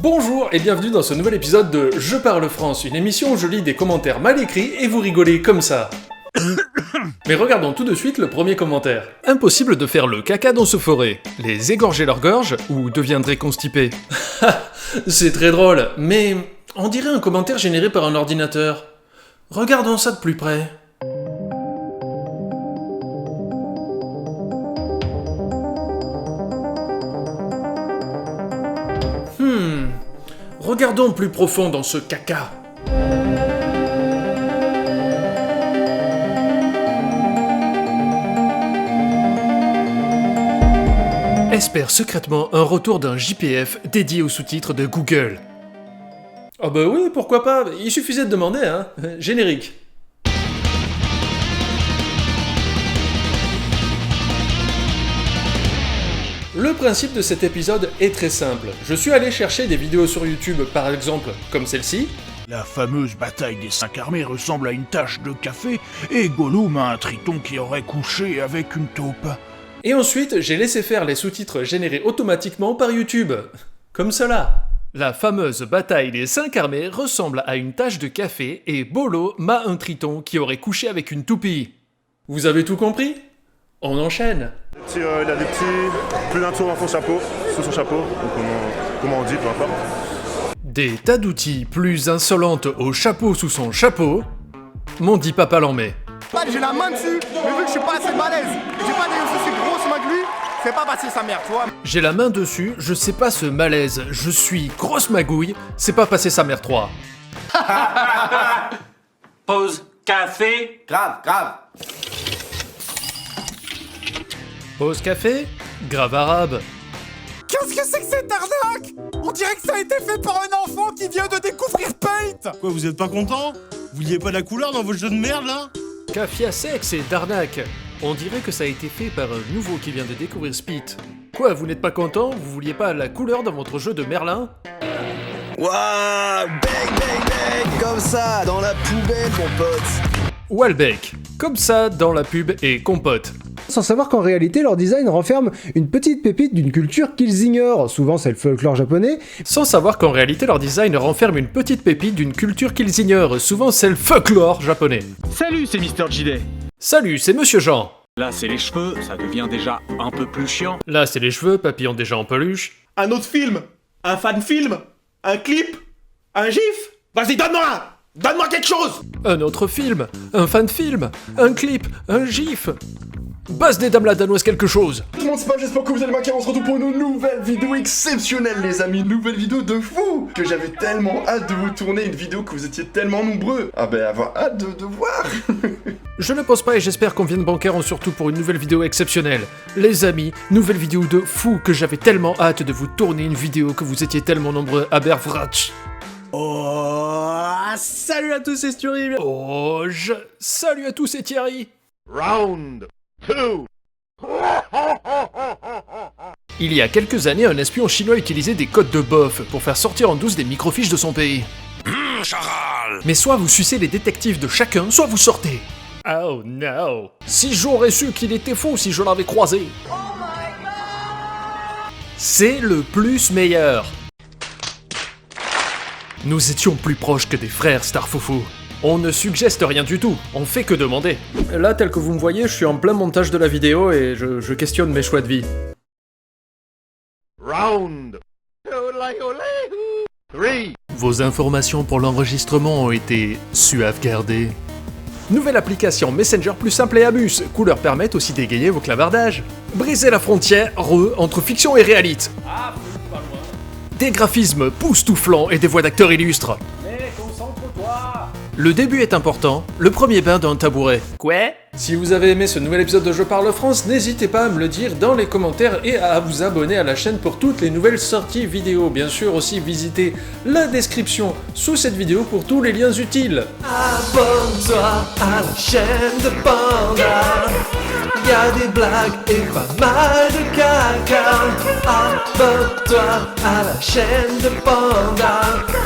Bonjour et bienvenue dans ce nouvel épisode de Je parle France, une émission où je lis des commentaires mal écrits et vous rigolez comme ça. Mais regardons tout de suite le premier commentaire. Impossible de faire le caca dans ce forêt. Les égorger leur gorge ou deviendraient constipés. C'est très drôle, mais on dirait un commentaire généré par un ordinateur. Regardons ça de plus près. Regardons plus profond dans ce caca. Espère secrètement un retour d'un JPF dédié aux sous-titres de Google. Ah bah oui, pourquoi pas, il suffisait de demander, hein. Générique. Le principe de cet épisode est très simple. Je suis allé chercher des vidéos sur YouTube, par exemple, comme celle-ci. La fameuse bataille des 5 armées ressemble à une tache de café et Gollum a un triton qui aurait couché avec une taupe. Et ensuite, j'ai laissé faire les sous-titres générés automatiquement par YouTube. Comme cela. La fameuse bataille des 5 armées ressemble à une tache de café et Bolo m'a un triton qui aurait couché avec une toupie. Vous avez tout compris ? On enchaîne. Il a des petits, plus d'un tour dans son chapeau, sous son chapeau, ou comment on dit, peu importe. Des tas d'outils plus insolentes au chapeau sous son chapeau, m'ont dit Papa Lambé. J'ai la main dessus, mais vu que je suis pas assez balèze, j'ai pas des aussi grosse main que lui, c'est pas passer sa mère, tu vois. J'ai la main dessus, je sais pas ce malaise, je suis grosse magouille, c'est pas passer sa mère 3. Pause café. Grave. Pause café, grave arabe. Qu'est-ce que c'est que cette arnaque? On dirait que ça a été fait par un enfant qui vient de découvrir Paint. Quoi, vous êtes pas content? Vous vouliez pas de la couleur dans votre jeu de merde, là? Cafia sexe et d'arnaque. On dirait que ça a été fait par un nouveau qui vient de découvrir Spit. Quoi, vous n'êtes pas content? Vous vouliez pas la couleur dans votre jeu de Merlin? Waouh, bang, comme ça, dans la poubelle, mon pote. Walbeck, comme ça dans la pub et compote. Sans savoir qu'en réalité leur design renferme une petite pépite d'une culture qu'ils ignorent, souvent c'est le folklore japonais. Sans savoir qu'en réalité leur design renferme une petite pépite d'une culture qu'ils ignorent, souvent c'est le folklore japonais. Salut, c'est Mister JD. Salut, c'est Monsieur Jean. Là, c'est les cheveux, ça devient déjà un peu plus chiant. Là c'est les cheveux, papillon déjà en peluche. Un autre film? Un fan-film? Un clip? Un gif? Vas-y, donne-moi! Donne-moi quelque chose! Un autre film, un fan-film, un clip, un gif. Base des dames la danoise quelque chose. Tout le monde, c'est pas, j'espère que vous allez bien, on se retrouve pour une nouvelle vidéo exceptionnelle les amis, une nouvelle vidéo de fou, que j'avais tellement hâte de vous tourner, une vidéo que vous étiez tellement nombreux à avoir hâte de voir. Je ne pense pas et j'espère qu'on vienne bancaire en surtout pour une nouvelle vidéo exceptionnelle. Les amis, nouvelle vidéo de fou que j'avais tellement hâte de vous tourner, une vidéo que vous étiez tellement nombreux à Bervrach. Salut à tous, c'est Sturi. Salut à tous, c'est Thierry. Round 2. Il y a quelques années, un espion chinois utilisait des codes de bof pour faire sortir en douce des microfiches de son pays. Charal. Mais soit vous sucez les détectives de chacun, soit vous sortez. Oh no. Si j'aurais su qu'il était faux si je l'avais croisé. Oh my God. C'est le plus meilleur. Nous étions plus proches que des frères, Starfoufou. On ne suggeste rien du tout, on fait que demander. Là, tel que vous me voyez, je suis en plein montage de la vidéo et je questionne mes choix de vie. Round 3. Vos informations pour l'enregistrement ont été suave gardées. Nouvelle application Messenger plus simple et abus. Couleurs permettent aussi d'égayer vos clavardages. Brisez la frontière entre fiction et réalité. Ah, pas loin. Des graphismes époustouflants et des voix d'acteurs illustres. Mais concentre-toi. Le début est important, le premier bain d'un tabouret. Quoi ? Si vous avez aimé ce nouvel épisode de Je parle France, n'hésitez pas à me le dire dans les commentaires et à vous abonner à la chaîne pour toutes les nouvelles sorties vidéo. Bien sûr aussi visitez la description sous cette vidéo pour tous les liens utiles. Abonne-toi à la chaîne de Panda. Y a des blagues et pas mal de caca. Abonne-toi à la chaîne de Panda.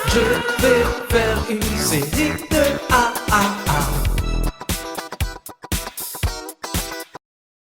Je vais faire une série de